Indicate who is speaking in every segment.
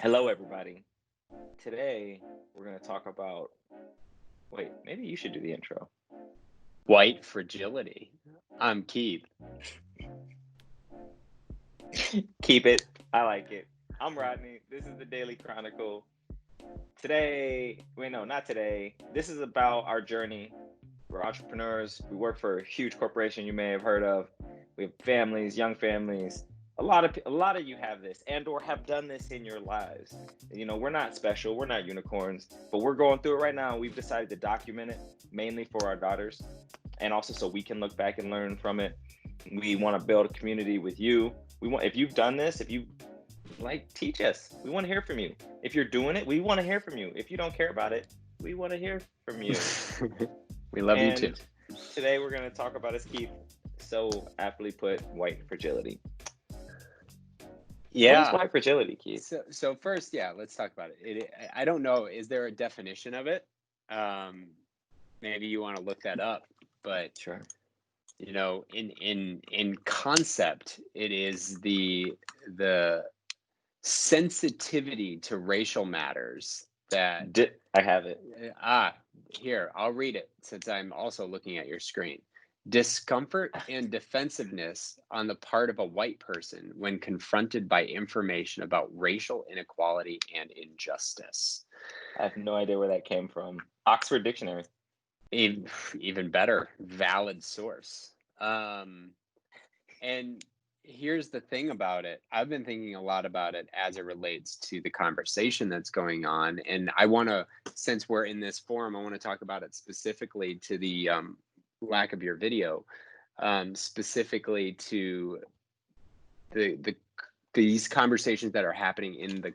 Speaker 1: Hello, everybody. Today, we're going to talk about. Wait, maybe you should do the intro.
Speaker 2: White fragility. I'm Keith.
Speaker 1: Keep it. I like it. I'm Rodney. This is the Daily Chronicle. Today, not today. This is about our journey. We're entrepreneurs. We work for a huge corporation you may have heard of. We have families, young families. A lot of you have this and/or have done this in your lives. We're not special. We're not unicorns, but we're going through it right now. We've decided to document it mainly for our daughters, and also so we can look back and learn from it. We want to build a community with you. If you've done this, if you teach us. We want to hear from you. If you're doing it, we want to hear from you. If you don't care about it, we want to hear from you.
Speaker 2: We love you too.
Speaker 1: Today we're going to talk about, as Keith so aptly put, white fragility.
Speaker 2: Yeah.
Speaker 1: What is white fragility, Keith?
Speaker 2: So first, let's talk about it. I don't know. Is there a definition of it? Maybe you want to look that up. But
Speaker 1: sure.
Speaker 2: In concept, it is the sensitivity to racial matters that
Speaker 1: I have it.
Speaker 2: Here, I'll read it since I'm also looking at your screen. Discomfort and defensiveness on the part of a white person when confronted by information about racial inequality and injustice.
Speaker 1: I have no idea where that came from. Oxford Dictionary.
Speaker 2: Even better, valid source. And here's the thing about it. I've been thinking a lot about it as it relates to the conversation that's going on. And I want to, since we're in this forum, I want to talk about it specifically to the lack of your video, specifically to these conversations that are happening in the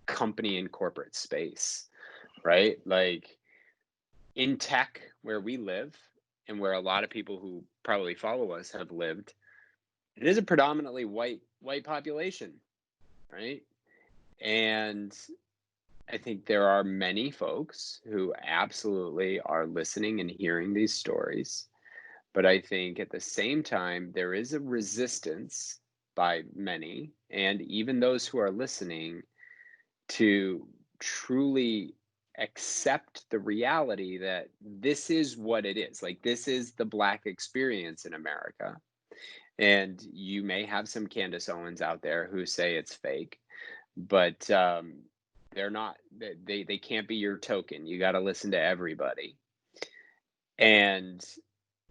Speaker 2: company and corporate space, right? Like in tech, where we live and where a lot of people who probably follow us have lived, it is a predominantly white population, right? And I think there are many folks who absolutely are listening and hearing these stories. But I think at the same time, there is a resistance by many, and even those who are listening, to truly accept the reality that this is what it is. Like, this is the Black experience in America. And you may have some Candace Owens out there who say it's fake, but they're not. They can't be your token. You got to listen to everybody. And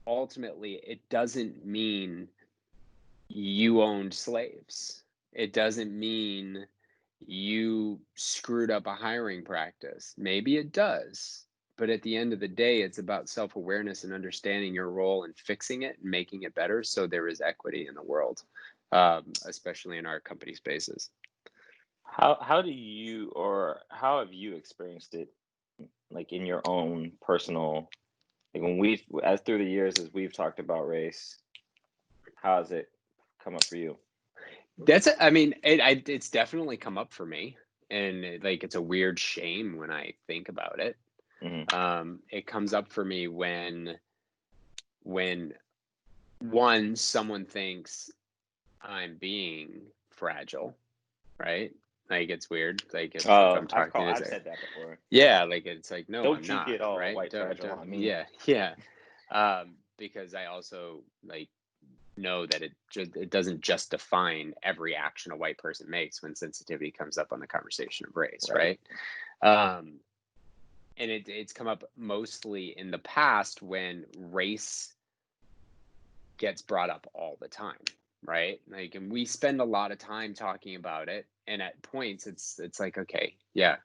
Speaker 2: ultimately, it doesn't mean you owned slaves. It doesn't mean you screwed up a hiring practice. Maybe it does. But at the end of the day, it's about self-awareness and understanding your role and fixing it and making it better so there is equity in the world, especially in our company spaces.
Speaker 1: How have you experienced it, like in your own personal, like as through the years as we've talked about race, how has it come up for you?
Speaker 2: It's definitely come up for me, and it's a weird shame when I think about it. Mm-hmm. It comes up for me when someone thinks I'm being fragile, right? Like, it's weird. Like, if I'm talking,
Speaker 1: I've said that before.
Speaker 2: Yeah, like it's like, no,
Speaker 1: don't
Speaker 2: I'm
Speaker 1: you
Speaker 2: not,
Speaker 1: get all
Speaker 2: right?
Speaker 1: White fragile on me?
Speaker 2: Yeah. Because I also know that it doesn't just define every action a white person makes when sensitivity comes up on the conversation of race, right? And it's come up mostly in the past when race gets brought up all the time, right? Like, and we spend a lot of time talking about it, and at points it's like, okay, yeah,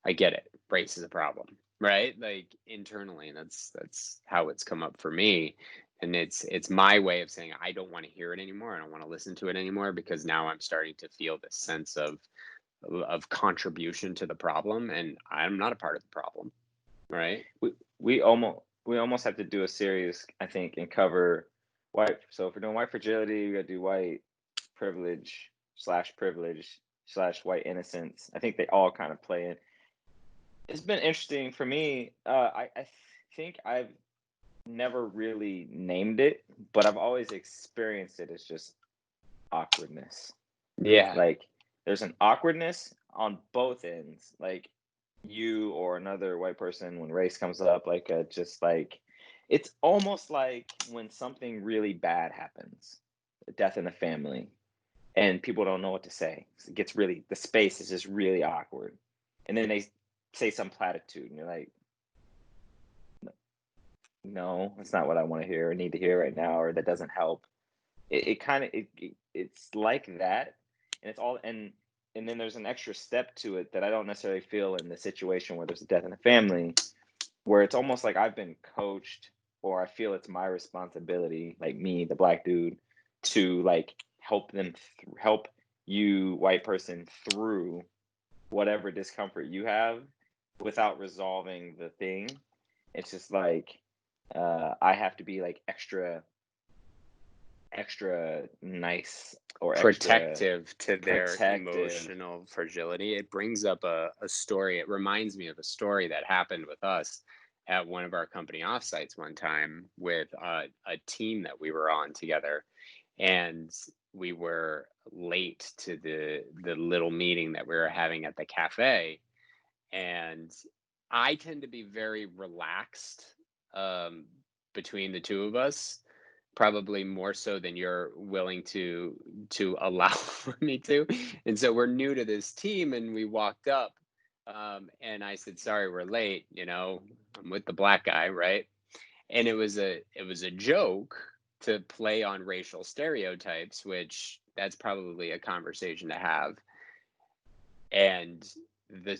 Speaker 2: I get it, race is a problem, right? Like, internally, and that's how it's come up for me. And it's my way of saying I don't want to hear it anymore. I don't want to listen to it anymore, because now I'm starting to feel this sense of contribution to the problem, and I'm not a part of the problem, right?
Speaker 1: We almost have to do a series, I think, and cover white. So if we're doing white fragility, we got to do white privilege / white innocence. I think they all kind of play in. It's been interesting for me. I think I've never really named it, but I've always experienced it as just awkwardness.
Speaker 2: Yeah.
Speaker 1: Like, there's an awkwardness. on both ends, like you or another white person, when race comes up, like just like it's almost like when something really bad happens, a death in the family, and people don't know what to say. It gets really, the space is just really awkward, and then they say some platitude, and you're like, no, that's not what I want to hear or need to hear right now, or that doesn't help. It kind of it's like that, and it's all and then there's an extra step to it that I don't necessarily feel in the situation where there's a death in the family, where it's almost like I've been coached, or I feel it's my responsibility, like me, the black dude, to like help you, white person, through whatever discomfort you have without resolving the thing. It's just like I have to be like extra nice or
Speaker 2: protective to their
Speaker 1: protective.
Speaker 2: emotional fragility. It brings up a story. It reminds me of a story that happened with us at one of our company offsites one time with a team that we were on together. And we were late to the little meeting that we were having at the cafe. And I tend to be very relaxed between the two of us, probably more so than you're willing to allow me to. And so we're new to this team, and we walked up, and I said, "Sorry, we're late. You know, I'm with the black guy, right?" And it was a joke to play on racial stereotypes, which that's probably a conversation to have. And the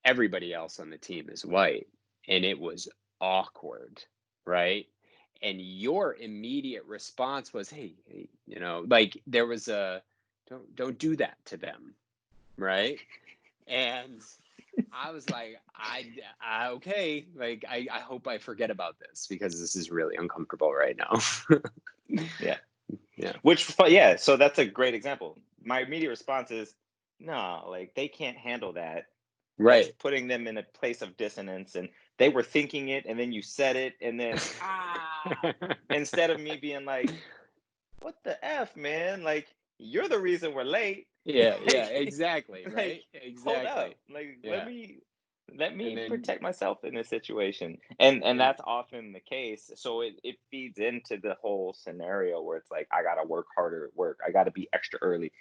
Speaker 2: everybody else on the team is white, and it was awkward, right? And your immediate response was, hey, you know, like there was a don't do that to them, right? And I was like, I okay, like I hope I forget about this because this is really uncomfortable right now.
Speaker 1: Yeah.
Speaker 2: Yeah.
Speaker 1: Yeah, so that's a great example. My immediate response is, no, like they can't handle that. That's
Speaker 2: Right.
Speaker 1: putting them in a place of dissonance, and they were thinking it, and then you said it, and then instead of me being like, what the F, man? Like, you're the reason we're late.
Speaker 2: Yeah,
Speaker 1: like,
Speaker 2: exactly,
Speaker 1: like,
Speaker 2: right?
Speaker 1: hold up.
Speaker 2: Exactly.
Speaker 1: Like,
Speaker 2: Yeah.
Speaker 1: let
Speaker 2: And
Speaker 1: me
Speaker 2: then
Speaker 1: protect myself in this situation. And
Speaker 2: and
Speaker 1: that's often the case. So it feeds into the whole scenario where it's like I gotta work harder at work. I gotta be extra early.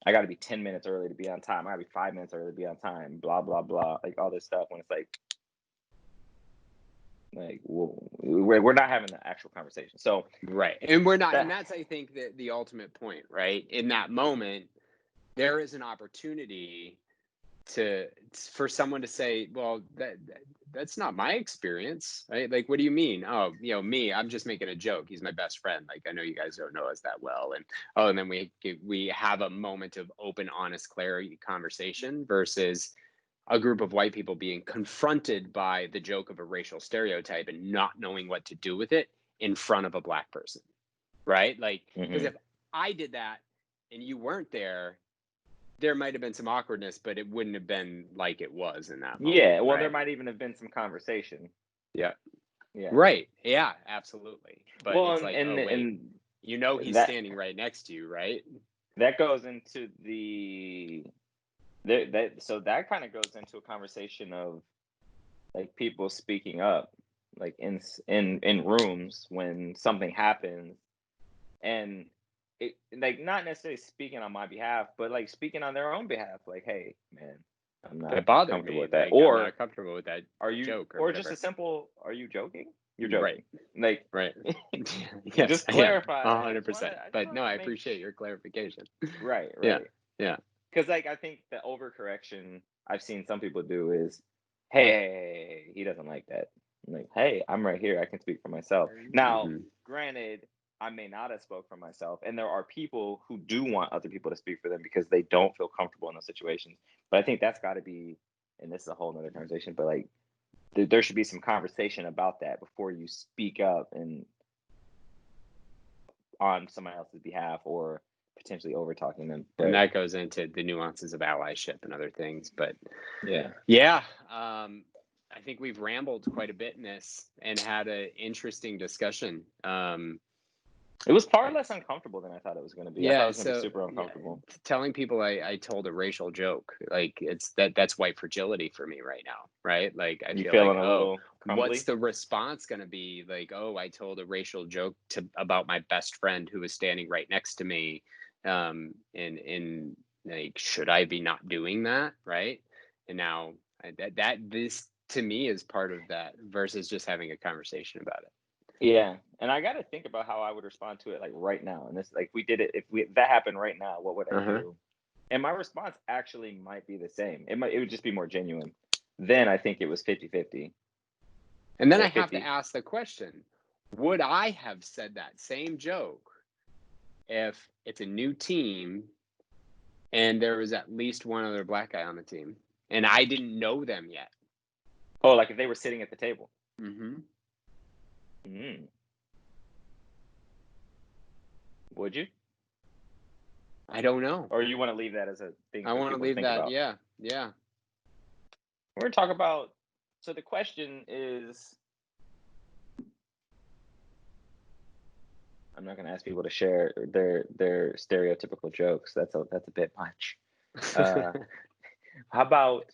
Speaker 1: I gotta be 10 minutes early to be on time. I gotta be 5 minutes early to be on time. Blah blah blah. Like all this stuff when it's like we're not having the actual conversation. So
Speaker 2: right. And we're not, and
Speaker 1: that
Speaker 2: that's I think the ultimate point, right? In that moment, there is an opportunity to for someone to say, well, that's not my experience, right? Like, what do you mean? Oh, you know, me, I'm just making a joke. He's my best friend. Like, I know you guys don't know us that well. And oh, and then we have a moment of open, honest, clarity conversation versus a group of white people being confronted by the joke of a racial stereotype and not knowing what to do with it in front of a black person, right? Like, because
Speaker 1: mhm.
Speaker 2: if I did that and you weren't there might have been some awkwardness, but it wouldn't have been like it was in that moment,
Speaker 1: Yeah, well, there
Speaker 2: right?
Speaker 1: might even have been some conversation.
Speaker 2: Yeah.
Speaker 1: Yeah.
Speaker 2: Right. Yeah, absolutely. But
Speaker 1: Well,
Speaker 2: it's like, oh wait,
Speaker 1: and
Speaker 2: you know he's
Speaker 1: that
Speaker 2: standing right next to you, right?
Speaker 1: that goes into so that kind of goes into a conversation of like people speaking up, like in rooms when something happens, and it like not necessarily speaking on my behalf, but like speaking on their own behalf, like, hey, man, I'm not
Speaker 2: That bothered
Speaker 1: comfortable
Speaker 2: me.
Speaker 1: with that,
Speaker 2: Like, I'm
Speaker 1: or
Speaker 2: not comfortable with that
Speaker 1: are you,
Speaker 2: joke or
Speaker 1: or just
Speaker 2: whatever.
Speaker 1: a simple, are you joking? You're
Speaker 2: Right.
Speaker 1: joking, like.
Speaker 2: Right. Yes,
Speaker 1: Just
Speaker 2: I am.
Speaker 1: clarify.
Speaker 2: $100%.
Speaker 1: I just
Speaker 2: But
Speaker 1: wanted
Speaker 2: no,
Speaker 1: to
Speaker 2: I
Speaker 1: make
Speaker 2: appreciate your clarification.
Speaker 1: right,
Speaker 2: Yeah.
Speaker 1: right.
Speaker 2: Yeah.
Speaker 1: Because like I think the overcorrection I've seen some people do is, hey, he doesn't like that. I'm like, hey, I'm right here. I can speak for myself. Now,
Speaker 2: Hmm.
Speaker 1: granted, I may not have spoke for myself, and there are people who do want other people to speak for them because they don't feel comfortable in those situations. But I think that's got to be, and this is a whole nother conversation. But like, there should be some conversation about that before you speak up and on somebody else's behalf or potentially over talking them.
Speaker 2: And
Speaker 1: But
Speaker 2: that goes into the nuances of allyship and other things. But
Speaker 1: yeah.
Speaker 2: yeah, I think we've rambled quite a bit in this and had an interesting discussion.
Speaker 1: It was far less uncomfortable than I thought it was going to be. I thought it
Speaker 2: Yeah,
Speaker 1: was going to be
Speaker 2: so
Speaker 1: super
Speaker 2: yeah,
Speaker 1: uncomfortable.
Speaker 2: telling people I told a racial joke, like that's white fragility for me right now, right? Like I
Speaker 1: You
Speaker 2: feel like,
Speaker 1: feeling a
Speaker 2: oh,
Speaker 1: little
Speaker 2: what's
Speaker 1: crumbly?
Speaker 2: the response gonna be? Like, oh, I told a racial joke about my best friend who was standing right next to me, and like, should I be not doing that, right? And now this to me is part of that versus just having a conversation about it.
Speaker 1: Yeah, and I got to think about how I would respond to it like right now. And this, like, we did it. If that happened right now, what would I
Speaker 2: Uh-huh.
Speaker 1: do? And my response actually might be the same. It would just be more genuine. Then I think it was 50-50
Speaker 2: And then I
Speaker 1: or
Speaker 2: have to
Speaker 1: 50.
Speaker 2: ask the question, would I have said that same joke if it's a new team and there was at least one other black guy on the team and I didn't know them yet?
Speaker 1: Oh, like if they were sitting at the table.
Speaker 2: Mm-hmm.
Speaker 1: Mm. Would you?
Speaker 2: I don't know.
Speaker 1: Or you want to leave that as a thing
Speaker 2: I
Speaker 1: for
Speaker 2: want to
Speaker 1: people to
Speaker 2: leave
Speaker 1: think
Speaker 2: that.
Speaker 1: about?
Speaker 2: Yeah. Yeah.
Speaker 1: We're going to talk about. So the question is, I'm not going to ask people to share their stereotypical jokes. That's a bit much. How about,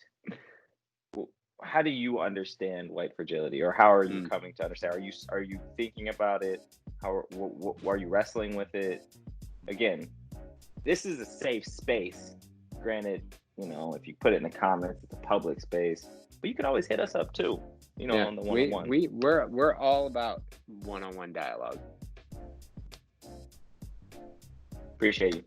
Speaker 1: how do you understand white fragility, or how are you coming to understand? Are you thinking about it? How are you wrestling with it? Again, this is a safe space. Granted, if you put it in the comments, it's a public space, but you can always hit us up too.
Speaker 2: Yeah.
Speaker 1: On the one-on-one.
Speaker 2: We're all about one-on-one dialogue.
Speaker 1: Appreciate you.